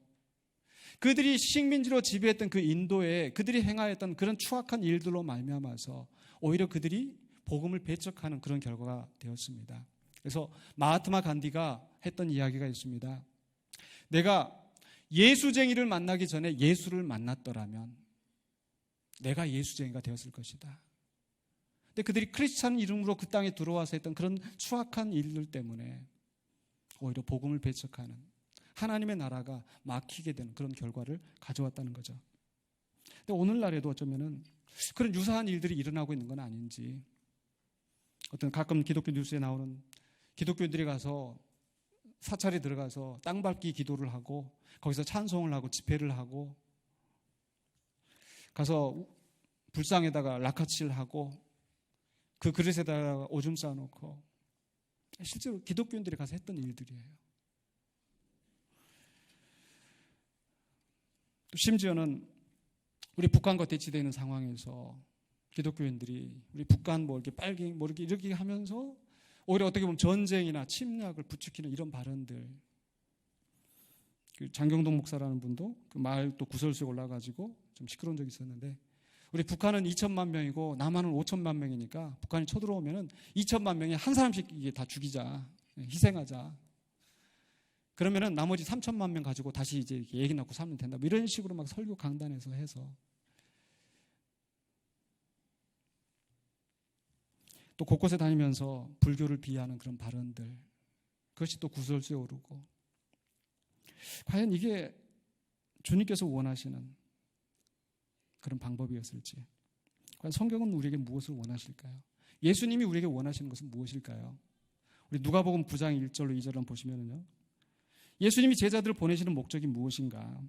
그들이 식민지로 지배했던 그 인도에 그들이 행하였던 그런 추악한 일들로 말미암아서 오히려 그들이 복음을 배척하는 그런 결과가 되었습니다. 그래서 마하트마 간디가 했던 이야기가 있습니다. 내가 예수쟁이를 만나기 전에 예수를 만났더라면 내가 예수쟁이가 되었을 것이다. 근데 그들이 크리스찬 이름으로 그 땅에 들어와서 했던 그런 추악한 일들 때문에 오히려 복음을 배척하는, 하나님의 나라가 막히게 되는 그런 결과를 가져왔다는 거죠. 근데 오늘날에도 어쩌면은 그런 유사한 일들이 일어나고 있는 건 아닌지, 어떤 가끔 기독교 뉴스에 나오는 기독교인들이 가서 사찰에 들어가서 땅 밟기 기도를 하고 거기서 찬송을 하고 집회를 하고 가서 불상에다가 라카치를 하고 그 그릇에다가 오줌 싸놓고, 실제로 기독교인들이 가서 했던 일들이에요. 또 심지어는 우리 북한과 대치되어 있는 상황에서 기독교인들이 우리 북한 뭐 이렇게 빨갱이 뭐 이렇게 하면서 오히려 어떻게 보면 전쟁이나 침략을 부추기는 이런 발언들. 그 장경동 목사라는 분도 그 마을 또 구설수에 올라가지고 좀 시끄러운 적이 있었는데, 우리 북한은 2천만 명이고 남한은 5천만 명이니까 북한이 쳐들어오면은 2천만 명이 한 사람씩 이게 다 죽이자, 희생하자. 그러면은 나머지 3천만 명 가지고 다시 이제 이렇게 얘기 낳고 살면 된다. 뭐 이런 식으로 막 설교 강단에서 해서, 또 곳곳에 다니면서 불교를 비하하는 그런 발언들, 그것이 또 구설수에 오르고, 과연 이게 주님께서 원하시는 그런 방법이었을지, 과연 성경은 우리에게 무엇을 원하실까요? 예수님이 우리에게 원하시는 것은 무엇일까요? 우리 누가복음 9장 1절로 2절을 한번 보시면요, 예수님이 제자들을 보내시는 목적이 무엇인가?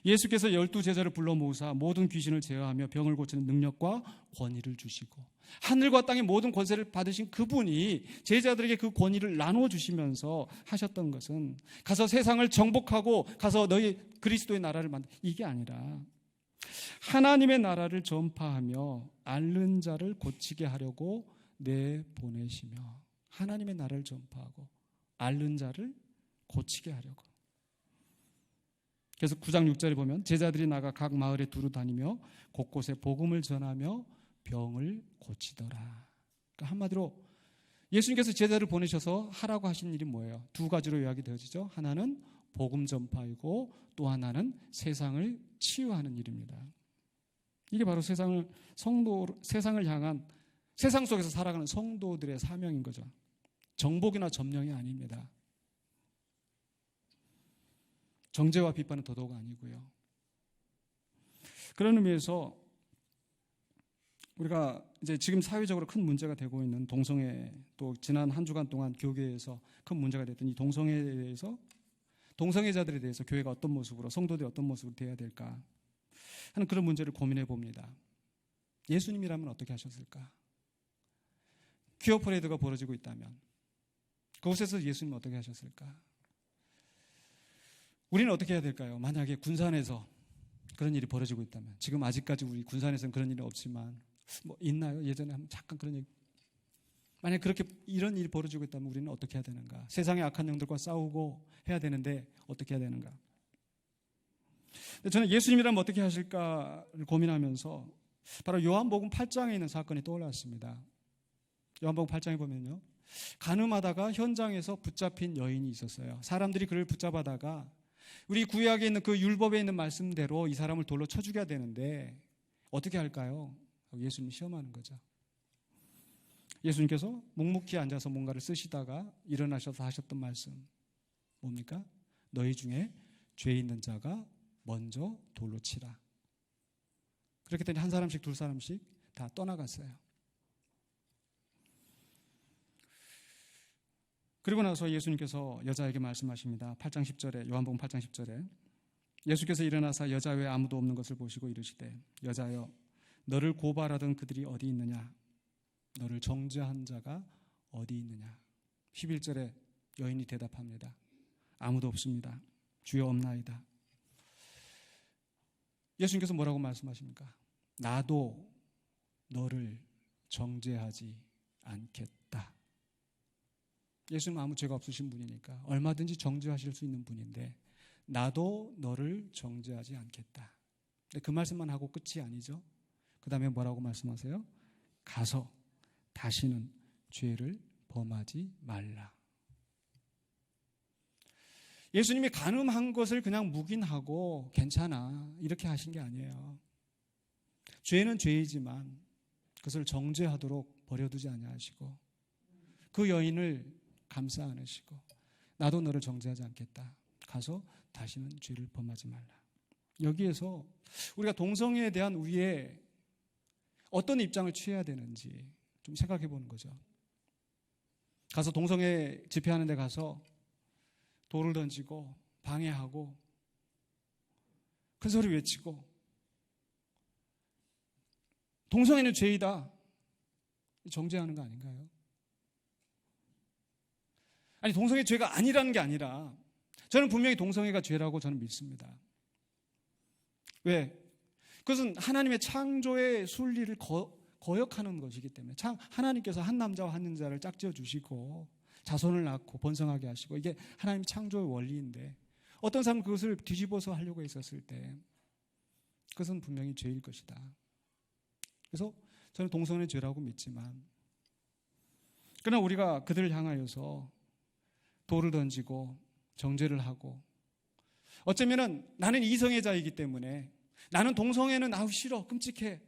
예수께서 12제자를 불러 모으사 모든 귀신을 제어하며 병을 고치는 능력과 권위를 주시고, 하늘과 땅의 모든 권세를 받으신 그분이 제자들에게 그 권위를 나누어 주시면서 하셨던 것은 가서 세상을 정복하고 가서 너희 그리스도의 나라를 만들, 이게 아니라 하나님의 나라를 전파하며 앓는 자를 고치게 하려고 내보내시며, 하나님의 나라를 전파하고 앓는 자를 고치게 하려고. 그래서 9장 6절에 보면 제자들이 나가 각 마을에 두루 다니며 곳곳에 복음을 전하며 병을 고치더라. 그러니까 한마디로 예수님께서 제자를 보내셔서 하라고 하신 일이 뭐예요? 두 가지로 요약이 되어지죠. 하나는 복음 전파이고 또 하나는 세상을 치유하는 일입니다. 이게 바로 세상을 향한, 세상 속에서 살아가는 성도들의 사명인 거죠. 정복이나 점령이 아닙니다. 정죄와 비판은 더더욱 아니고요. 그런 의미에서 우리가 이제 지금 사회적으로 큰 문제가 되고 있는 동성애, 또 지난 한 주간 동안 교계에서 큰 문제가 됐던 이 동성애에 대해서, 동성애자들에 대해서 교회가 어떤 모습으로, 성도들이 어떤 모습으로 되어야 될까 하는 그런 문제를 고민해 봅니다. 예수님이라면 어떻게 하셨을까? 퀴어 퍼레이드가 벌어지고 있다면 그곳에서 예수님은 어떻게 하셨을까? 우리는 어떻게 해야 될까요? 만약에 군산에서 그런 일이 벌어지고 있다면, 지금 아직까지 우리 군산에서는 그런 일이 없지만 뭐 있나요? 예전에 한번 잠깐 그런 얘기. 만약 그렇게 이런 일이 벌어지고 있다면 우리는 어떻게 해야 되는가? 세상의 악한 영들과 싸우고 해야 되는데 어떻게 해야 되는가? 저는 예수님이라면 어떻게 하실까를 고민하면서 바로 요한복음 8장에 있는 사건이 떠올랐습니다. 요한복음 8장에 보면요, 간음하다가 현장에서 붙잡힌 여인이 있었어요. 사람들이 그를 붙잡아다가 우리 구약에 있는 그 율법에 있는 말씀대로 이 사람을 돌로 쳐 죽여야 되는데 어떻게 할까요? 예수님 시험하는 거죠. 예수님께서 묵묵히 앉아서 뭔가를 쓰시다가 일어나셔서 하셨던 말씀 뭡니까? 너희 중에 죄 있는 자가 먼저 돌로 치라. 그렇게 되니 한 사람씩 두 사람씩 다 떠나갔어요. 그리고 나서 예수님께서 여자에게 말씀하십니다. 8장 10절에, 요한복음 8장 10절에 예수께서 일어나사 여자 외에 아무도 없는 것을 보시고 이르시되 여자여 너를 고발하던 그들이 어디 있느냐? 너를 정죄한 자가 어디 있느냐? 11절에 여인이 대답합니다. 아무도 없습니다. 주여 없나이다. 예수님께서 뭐라고 말씀하십니까? 나도 너를 정죄하지 않겠다. 예수님은 아무 죄가 없으신 분이니까 얼마든지 정죄하실 수 있는 분인데 나도 너를 정죄하지 않겠다. 근데 그 말씀만 하고 끝이 아니죠. 그 다음에 뭐라고 말씀하세요? 가서 다시는 죄를 범하지 말라. 예수님이 간음한 것을 그냥 묵인하고 괜찮아 이렇게 하신 게 아니에요. 죄는 죄이지만 그것을 정죄하도록 버려두지 아니하시고 그 여인을 감싸 안으시고 나도 너를 정죄하지 않겠다. 가서 다시는 죄를 범하지 말라. 여기에서 우리가 동성애에 대한 우리의 어떤 입장을 취해야 되는지 좀 생각해 보는 거죠. 가서 동성애 집회하는 데 가서 돌을 던지고 방해하고 큰 소리 외치고 동성애는 죄이다 정죄하는 거 아닌가요? 아니, 동성애 죄가 아니라는 게 아니라 저는 분명히 동성애가 죄라고 저는 믿습니다. 왜? 그것은 하나님의 창조의 순리를 거역하는 것이기 때문에 하나님께서 한 남자와 한 여자를 짝지어 주시고 자손을 낳고 번성하게 하시고 이게 하나님 창조의 원리인데 어떤 사람은 그것을 뒤집어서 하려고 했었을 때 그것은 분명히 죄일 것이다. 그래서 저는 동성애 죄라고 믿지만 그러나 우리가 그들을 향하여서 돌을 던지고 정죄를 하고 어쩌면은 나는 이성애자이기 때문에 나는 동성애는 아우 싫어 끔찍해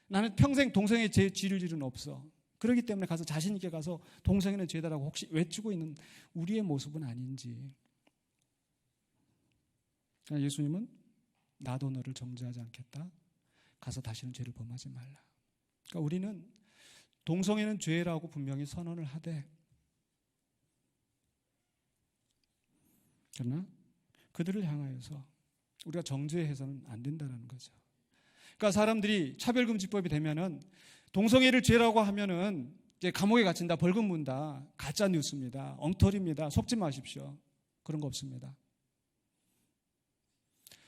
나는 평생 동성애 죄 지를 일은 없어 그렇기 때문에 가서 자신 있게 가서 동성애는 죄다라고 혹시 외치고 있는 우리의 모습은 아닌지. 그러니까 예수님은 나도 너를 정죄하지 않겠다. 가서 다시는 죄를 범하지 말라. 그러니까 우리는 동성애는 죄라고 분명히 선언을 하되 그러나 그들을 향하여서 우리가 정죄해서는 안 된다는 거죠. 그러니까 사람들이 차별금지법이 되면은 동성애를 죄라고 하면은 이제 감옥에 갇힌다, 벌금 문다, 가짜 뉴스입니다, 엉터리입니다. 속지 마십시오. 그런 거 없습니다.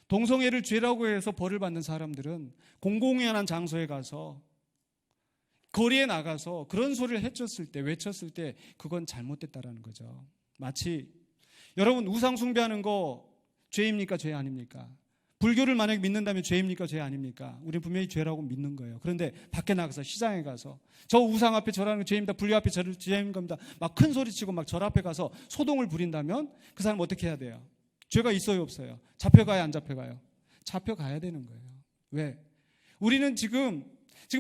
동성애를 죄라고 해서 벌을 받는 사람들은 공공연한 장소에 가서 거리에 나가서 그런 소리를 해쳤을 때, 외쳤을 때 그건 잘못됐다라는 거죠. 마치 여러분 우상 숭배하는 거 죄입니까? 죄 아닙니까? 불교를 만약에 믿는다면 죄입니까? 죄 아닙니까? 우리는 분명히 죄라고 믿는 거예요. 그런데 밖에 나가서 시장에 가서 저 우상 앞에 절하는 거 죄입니다. 불교 앞에 절을 죄인 겁니다. 막 큰 소리치고 막 절 앞에 가서 소동을 부린다면 그 사람 어떻게 해야 돼요? 죄가 있어요, 없어요? 잡혀가요, 안 잡혀가요? 잡혀가야 되는 거예요. 왜? 우리는 지금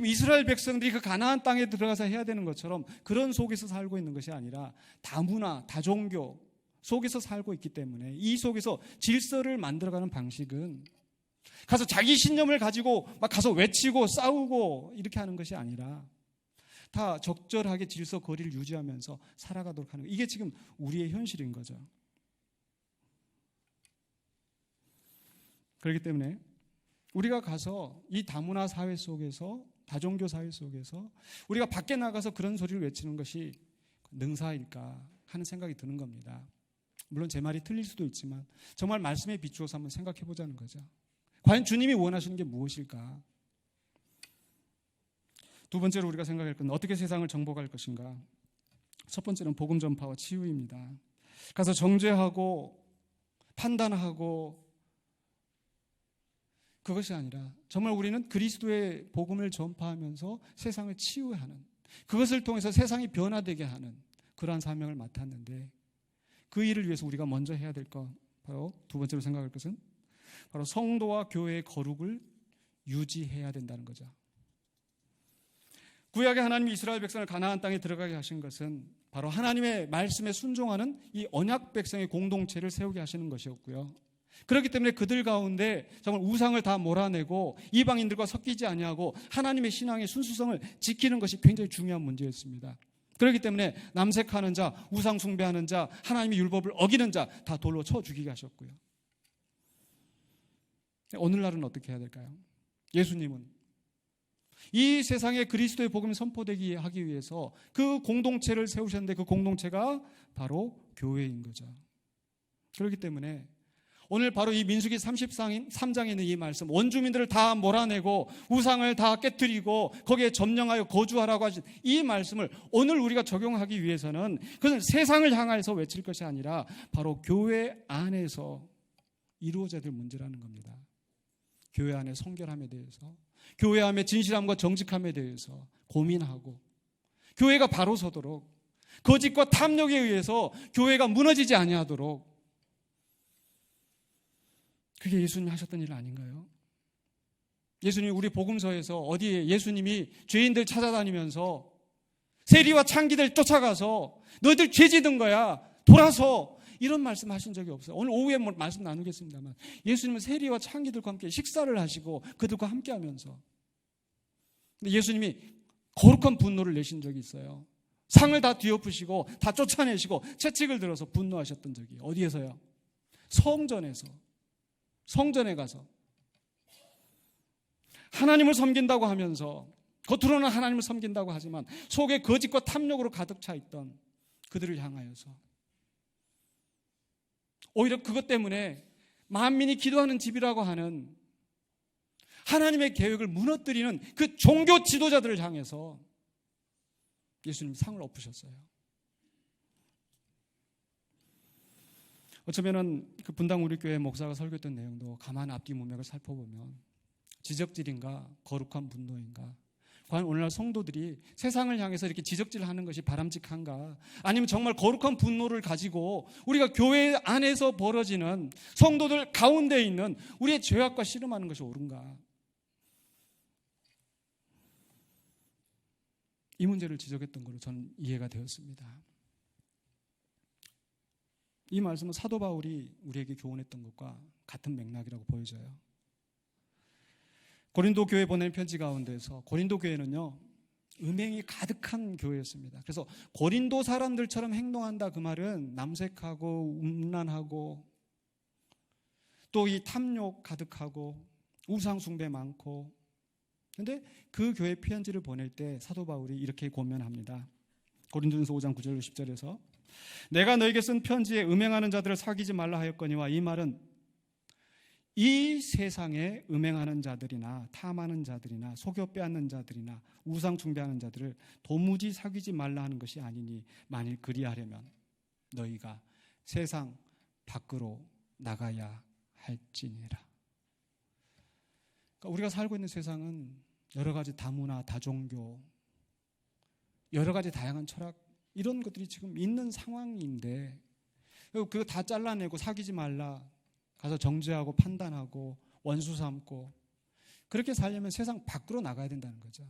이스라엘 백성들이 그 가나안 땅에 들어가서 해야 되는 것처럼 그런 속에서 살고 있는 것이 아니라 다문화, 다종교 속에서 살고 있기 때문에 이 속에서 질서를 만들어가는 방식은 가서 자기 신념을 가지고 막 가서 외치고 싸우고 이렇게 하는 것이 아니라 다 적절하게 질서 거리를 유지하면서 살아가도록 하는 거예요. 이게 지금 우리의 현실인 거죠. 그렇기 때문에 우리가 가서 이 다문화 사회 속에서 다종교 사회 속에서 우리가 밖에 나가서 그런 소리를 외치는 것이 능사일까 하는 생각이 드는 겁니다. 물론 제 말이 틀릴 수도 있지만 정말 말씀에 비추어서 한번 생각해 보자는 거죠. 과연 주님이 원하시는 게 무엇일까? 두 번째로 우리가 생각할 건 어떻게 세상을 정복할 것인가? 첫 번째는 복음 전파와 치유입니다. 가서 정죄하고 판단하고 그것이 아니라 정말 우리는 그리스도의 복음을 전파하면서 세상을 치유하는 그것을 통해서 세상이 변화되게 하는 그러한 사명을 맡았는데 그 일을 위해서 우리가 먼저 해야 될 것 바로 두 번째로 생각할 것은 바로 성도와 교회의 거룩을 유지해야 된다는 거죠. 구약의 하나님이 이스라엘 백성을 가나안 땅에 들어가게 하신 것은 바로 하나님의 말씀에 순종하는 이 언약 백성의 공동체를 세우게 하시는 것이었고요. 그렇기 때문에 그들 가운데 정말 우상을 다 몰아내고 이방인들과 섞이지 아니하고 하나님의 신앙의 순수성을 지키는 것이 굉장히 중요한 문제였습니다. 그렇기 때문에 남색하는 자, 우상 숭배하는 자, 하나님의 율법을 어기는 자 다 돌로 쳐 죽이게 하셨고요. 오늘날은 어떻게 해야 될까요? 예수님은 이 세상에 그리스도의 복음이 선포되게 하기 위해서 그 공동체를 세우셨는데 그 공동체가 바로 교회인 거죠. 그렇기 때문에 오늘 바로 이 민수기 33장에 있는 이 말씀, 원주민들을 다 몰아내고 우상을 다 깨뜨리고 거기에 점령하여 거주하라고 하신 이 말씀을 오늘 우리가 적용하기 위해서는 그것은 세상을 향해서 외칠 것이 아니라 바로 교회 안에서 이루어져야 될 문제라는 겁니다. 교회 안의 성결함에 대해서, 교회 안의 진실함과 정직함에 대해서 고민하고 교회가 바로 서도록, 거짓과 탐욕에 의해서 교회가 무너지지 아니하도록, 그게 예수님이 하셨던 일 아닌가요? 예수님이 우리 복음서에서 어디에 예수님이 죄인들 찾아다니면서 세리와 창기들 쫓아가서 너희들 죄 짓은 거야, 돌아서 이런 말씀 하신 적이 없어요. 오늘 오후에 말씀 나누겠습니다만 예수님은 세리와 창기들과 함께 식사를 하시고 그들과 함께 하면서, 근데 예수님이 거룩한 분노를 내신 적이 있어요. 상을 다 뒤엎으시고 다 쫓아내시고 채찍을 들어서 분노하셨던 적이 어디에서요? 성전에서. 성전에 가서 하나님을 섬긴다고 하면서, 겉으로는 하나님을 섬긴다고 하지만 속에 거짓과 탐욕으로 가득 차 있던 그들을 향하여서 오히려 그것 때문에 만민이 기도하는 집이라고 하는 하나님의 계획을 무너뜨리는 그 종교 지도자들을 향해서 예수님 상을 엎으셨어요. 어쩌면은 그 분당 우리 교회 목사가 설교했던 내용도 가만 앞뒤 문맥을 살펴보면 지적질인가 거룩한 분노인가, 과연 오늘날 성도들이 세상을 향해서 이렇게 지적질하는 것이 바람직한가, 아니면 정말 거룩한 분노를 가지고 우리가 교회 안에서 벌어지는 성도들 가운데 있는 우리의 죄악과 씨름하는 것이 옳은가, 이 문제를 지적했던 것으로 저는 이해가 되었습니다. 이 말씀은 사도 바울이 우리에게 교훈했던 것과 같은 맥락이라고 보여져요. 고린도 교회에 보낸 편지 가운데서 고린도 교회는요, 음행이 가득한 교회였습니다. 그래서 고린도 사람들처럼 행동한다, 그 말은 남색하고 음란하고 또 이 탐욕 가득하고 우상 숭배 많고, 그런데 그 교회 편지를 보낼 때 사도 바울이 이렇게 권면합니다. 고린도전서 5장 9절 10절에서 내가 너에게 쓴 편지에 음행하는 자들을 사귀지 말라 하였거니와, 이 말은 이 세상에 음행하는 자들이나 탐하는 자들이나 속여 빼앗는 자들이나 우상 숭배하는 자들을 도무지 사귀지 말라 하는 것이 아니니, 만일 그리하려면 너희가 세상 밖으로 나가야 할지니라. 그러니까 우리가 살고 있는 세상은 여러 가지 다문화, 다종교, 여러 가지 다양한 철학, 이런 것들이 지금 있는 상황인데, 그거 다 잘라내고 사귀지 말라, 가서 정죄하고 판단하고 원수 삼고, 그렇게 살려면 세상 밖으로 나가야 된다는 거죠.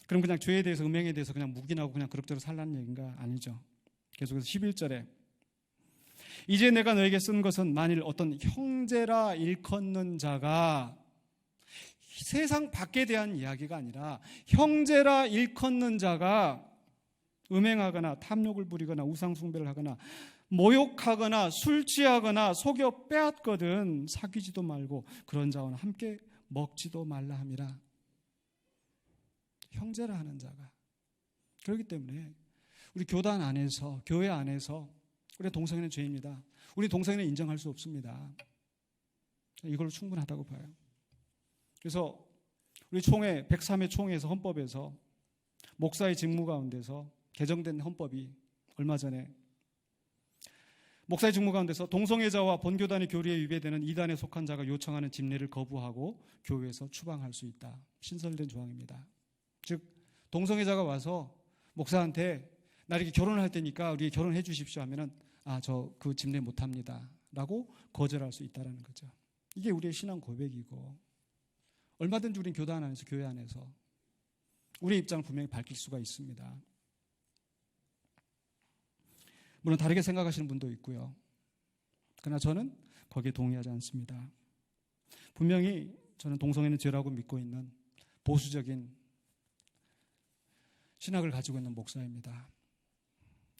그럼 그냥 죄에 대해서, 음행에 대해서 그냥 묵인하고 그냥 그럭저럭 살라는 얘기인가? 아니죠. 계속해서 11절에 이제 내가 너에게 쓴 것은 만일 어떤 형제라 일컫는 자가, 세상 밖에 대한 이야기가 아니라 형제라 일컫는 자가 음행하거나 탐욕을 부리거나 우상 숭배를 하거나 모욕하거나 술 취하거나 속여 빼앗거든 사귀지도 말고 그런 자와는 함께 먹지도 말라 함이라. 형제라 하는 자가. 그렇기 때문에 우리 교단 안에서, 교회 안에서 우리 동성애는 죄입니다. 우리 동성애는 인정할 수 없습니다. 이걸로 충분하다고 봐요. 그래서 우리 총회 103회 총회에서, 헌법에서 목사의 직무 가운데서 개정된 헌법이 얼마 전에 목사의 직무 가운데서 동성애자와 본교단의 교리에 위배되는 이단에 속한 자가 요청하는 집례를 거부하고 교회에서 추방할 수 있다, 신설된 조항입니다. 즉 동성애자가 와서 목사한테 나 이렇게 결혼을 할 테니까 우리 결혼해 주십시오 하면은 저 그 집례 못합니다 라고 거절할 수 있다는 거죠. 이게 우리의 신앙 고백이고, 얼마든지 우리는 교단 안에서, 교회 안에서 우리의 입장을 분명히 밝힐 수가 있습니다. 물론 다르게 생각하시는 분도 있고요. 그러나 저는 거기에 동의하지 않습니다. 분명히 저는 동성애는 죄라고 믿고 있는 보수적인 신학을 가지고 있는 목사입니다.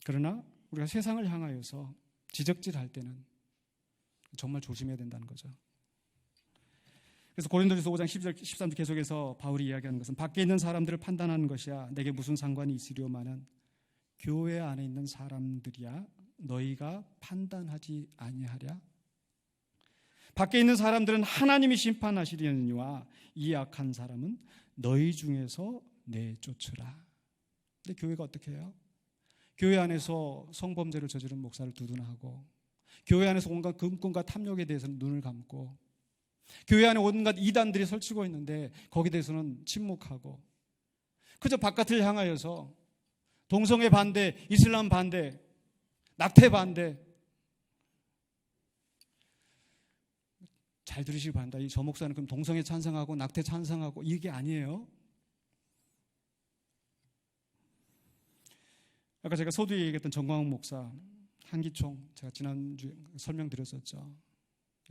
그러나 우리가 세상을 향하여서 지적질할 때는 정말 조심해야 된다는 거죠. 그래서 고린도전서 5장 10절 13절 계속해서 바울이 이야기하는 것은 밖에 있는 사람들을 판단하는 것이야 내게 무슨 상관이 있으려마는 교회 안에 있는 사람들이야 너희가 판단하지 아니하랴. 밖에 있는 사람들은 하나님이 심판하시려니와 이 악한 사람은 너희 중에서 내쫓으라. 근데 교회가 어떻게 해요? 교회 안에서 성범죄를 저지른 목사를 두둔하고, 교회 안에서 온갖 금권과 탐욕에 대해서는 눈을 감고, 교회 안에 온갖 이단들이 설치고 있는데 거기에 대해서는 침묵하고, 그저 바깥을 향하여서 동성애 반대, 이슬람 반대, 낙태 반대. 잘 들으시기 바랍니다. 이 저 목사는 그럼 동성애 찬성하고 낙태 찬성하고 이게 아니에요. 아까 제가 서두에 얘기했던 정광훈 목사, 한기총, 제가 지난주에 설명드렸었죠.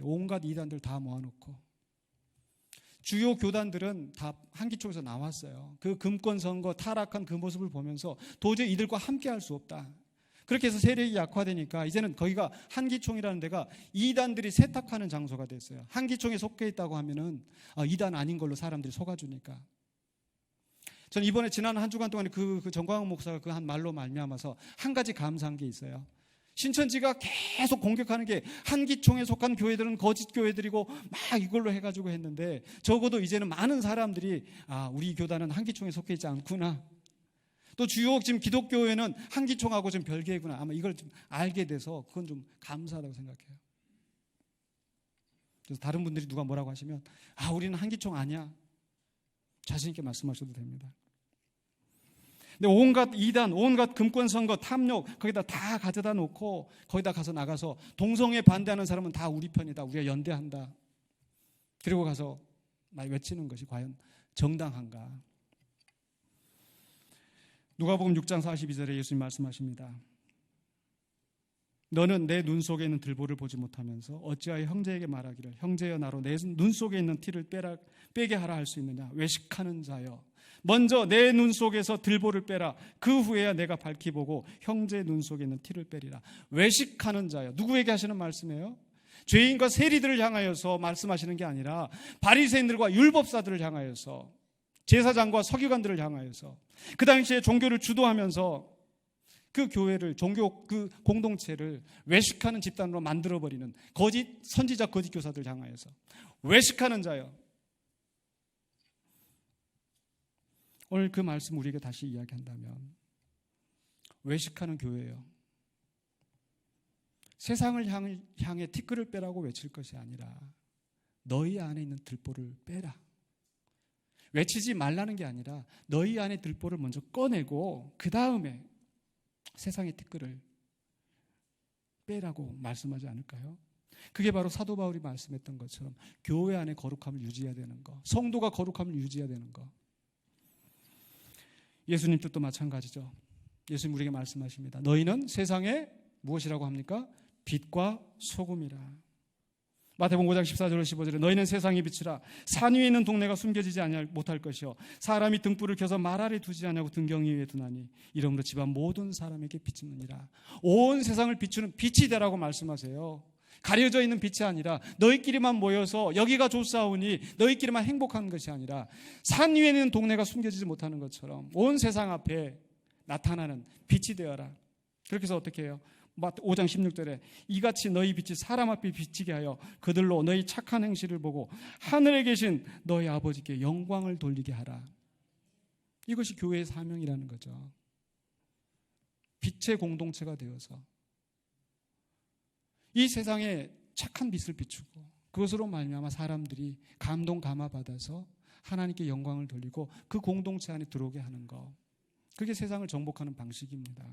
온갖 이단들 다 모아놓고 주요 교단들은 다 한기총에서 나왔어요. 그 금권 선거 타락한 그 모습을 보면서 도저히 이들과 함께 할 수 없다. 그렇게 해서 세력이 약화되니까 이제는 거기가 한기총이라는 데가 이단들이 세탁하는 장소가 됐어요. 한기총에 속해 있다고 하면은 이단 아닌 걸로 사람들이 속아주니까. 저는 이번에 지난 한 주간 동안에 그 정광훈 목사가 그 한 말로 말미암아서 한 가지 감사한 게 있어요. 신천지가 계속 공격하는 게 한기총에 속한 교회들은 거짓 교회들이고 막 이걸로 해가지고 했는데 적어도 이제는 많은 사람들이 우리 교단은 한기총에 속해 있지 않구나. 또 주요 지금 기독교회는 한기총하고 좀 별개구나. 아마 이걸 좀 알게 돼서 그건 좀 감사하다고 생각해요. 그래서 다른 분들이 누가 뭐라고 하시면 우리는 한기총 아니야. 자신 있게 말씀하셔도 됩니다. 근데 온갖 이단, 온갖 금권 선거, 탐욕 거기다 다 가져다 놓고 거기다 가서 나가서 동성애 반대하는 사람은 다 우리 편이다. 우리가 연대한다. 그리고 가서 막 외치는 것이 과연 정당한가? 누가복음 6장 42절에 예수님 말씀하십니다. 너는 내 눈 속에 있는 들보를 보지 못하면서 어찌하여 형제에게 말하기를 형제여 나로 내 눈 속에 있는 티를 빼게 하라 할 수 있느냐? 외식하는 자여, 먼저 내 눈 속에서 들보를 빼라. 그 후에야 내가 밝히 보고 형제 눈 속에 있는 티를 빼리라. 외식하는 자여, 누구에게 하시는 말씀이에요? 죄인과 세리들을 향하여서 말씀하시는 게 아니라 바리새인들과 율법사들을 향하여서, 제사장과 서기관들을 향하여서, 그 당시에 종교를 주도하면서 그 교회를, 종교 그 공동체를 외식하는 집단으로 만들어버리는 거짓 선지자, 거짓 교사들 향하여서 외식하는 자요. 오늘 그 말씀 우리에게 다시 이야기한다면 외식하는 교회예요. 세상을 향해 티끌을 빼라고 외칠 것이 아니라 너희 안에 있는 들보를 빼라. 외치지 말라는 게 아니라 너희 안에 들보를 먼저 꺼내고 그 다음에 세상의 티끌을 빼라고 말씀하지 않을까요? 그게 바로 사도 바울이 말씀했던 것처럼 교회 안에 거룩함을 유지해야 되는 거, 성도가 거룩함을 유지해야 되는 거. 예수님 뜻도 마찬가지죠. 예수님 우리에게 말씀하십니다. 너희는 세상에 무엇이라고 합니까? 빛과 소금이라. 마태복음 5장 14절 15절에 너희는 세상의 빛이라. 산 위에 있는 동네가 숨겨지지 못할 것이요 사람이 등불을 켜서 말 아래 두지 않냐고 등경 위에 두나니 이러므로 집안 모든 사람에게 비추느니라. 온 세상을 비추는 빛이 되라고 말씀하세요. 가려져 있는 빛이 아니라 너희끼리만 모여서 여기가 좋사오니 너희끼리만 행복한 것이 아니라 산 위에 있는 동네가 숨겨지지 못하는 것처럼 온 세상 앞에 나타나는 빛이 되어라. 그렇게 해서 어떻게 해요? 5장 16절에 이같이 너희 빛이 사람 앞에 비치게 하여 그들로 너희 착한 행실을 보고 하늘에 계신 너희 아버지께 영광을 돌리게 하라. 이것이 교회의 사명이라는 거죠. 빛의 공동체가 되어서 이 세상에 착한 빛을 비추고 그것으로 말미암아 사람들이 감동 감화 받아서 하나님께 영광을 돌리고 그 공동체 안에 들어오게 하는 것. 그게 세상을 정복하는 방식입니다.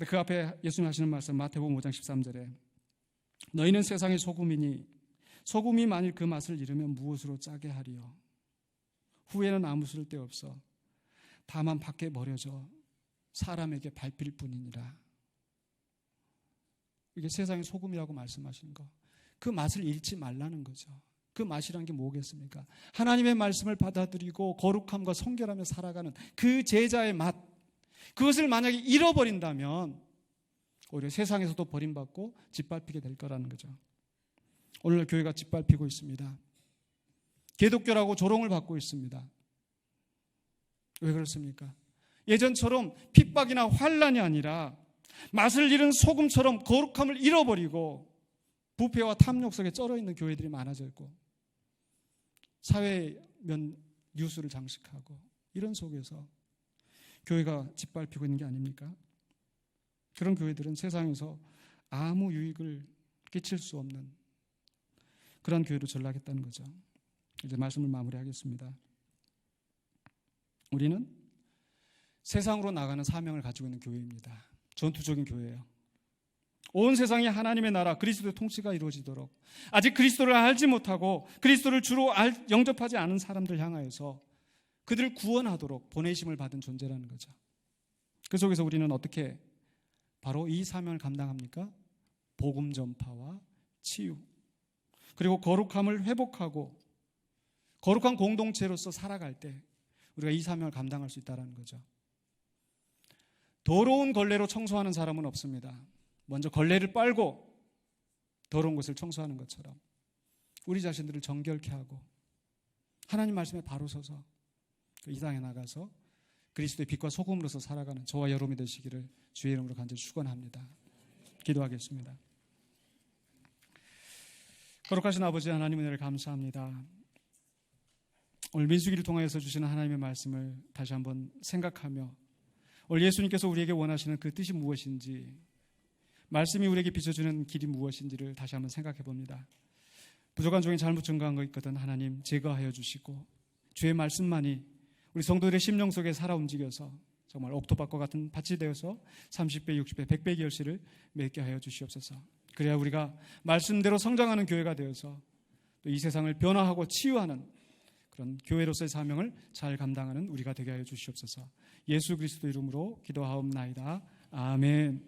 그 앞에 예수님 하시는 말씀 마태복음 5장 13절에 너희는 세상의 소금이니 소금이 만일 그 맛을 잃으면 무엇으로 짜게 하리요? 후에는 아무 쓸데없어 다만 밖에 버려져 사람에게 밟힐 뿐이니라. 이게 세상의 소금이라고 말씀하시는 거. 그 맛을 잃지 말라는 거죠. 그 맛이란 게 뭐겠습니까? 하나님의 말씀을 받아들이고 거룩함과 성결하며 살아가는 그 제자의 맛. 그것을 만약에 잃어버린다면 오히려 세상에서도 버림받고 짓밟히게 될 거라는 거죠. 오늘날 교회가 짓밟히고 있습니다. 기독교라고 조롱을 받고 있습니다. 왜 그렇습니까? 예전처럼 핍박이나 환난이 아니라 맛을 잃은 소금처럼 거룩함을 잃어버리고 부패와 탐욕 속에 쩔어있는 교회들이 많아졌고 사회면 뉴스를 장식하고 이런 속에서 교회가 짓밟히고 있는 게 아닙니까? 그런 교회들은 세상에서 아무 유익을 끼칠 수 없는 그런 교회로 전락했다는 거죠. 이제 말씀을 마무리하겠습니다. 우리는 세상으로 나가는 사명을 가지고 있는 교회입니다. 전투적인 교회예요. 온 세상에 하나님의 나라 그리스도의 통치가 이루어지도록 아직 그리스도를 알지 못하고 그리스도를 주로 영접하지 않은 사람들 향하여서 그들을 구원하도록 보내심을 받은 존재라는 거죠. 그 속에서 우리는 어떻게 바로 이 사명을 감당합니까? 복음 전파와 치유, 그리고 거룩함을 회복하고 거룩한 공동체로서 살아갈 때 우리가 이 사명을 감당할 수 있다는 거죠. 더러운 걸레로 청소하는 사람은 없습니다. 먼저 걸레를 빨고 더러운 것을 청소하는 것처럼 우리 자신들을 정결케 하고 하나님 말씀에 바로 서서 이 땅에 나가서 그리스도의 빛과 소금으로서 살아가는 저와 여러분이 되시기를 주의 이름으로 간절히 축원합니다. 기도하겠습니다. 거룩하신 아버지 하나님, 은혜를 감사합니다. 오늘 민수기를 통하여서 주시는 하나님의 말씀을 다시 한번 생각하며 오늘 예수님께서 우리에게 원하시는 그 뜻이 무엇인지, 말씀이 우리에게 비춰주는 길이 무엇인지를 다시 한번 생각해 봅니다. 부족한 중에 잘못 증거한 거 있거든 하나님 제거하여 주시고 주의 말씀만이 우리 성도들의 심령 속에 살아 움직여서 정말 옥토밭과 같은 밭이 되어서 30배, 60배, 100배 결실을 맺게 하여 주시옵소서. 그래야 우리가 말씀대로 성장하는 교회가 되어서 또 이 세상을 변화하고 치유하는 그런 교회로서의 사명을 잘 감당하는 우리가 되게 하여 주시옵소서. 예수 그리스도 이름으로 기도하옵나이다. 아멘.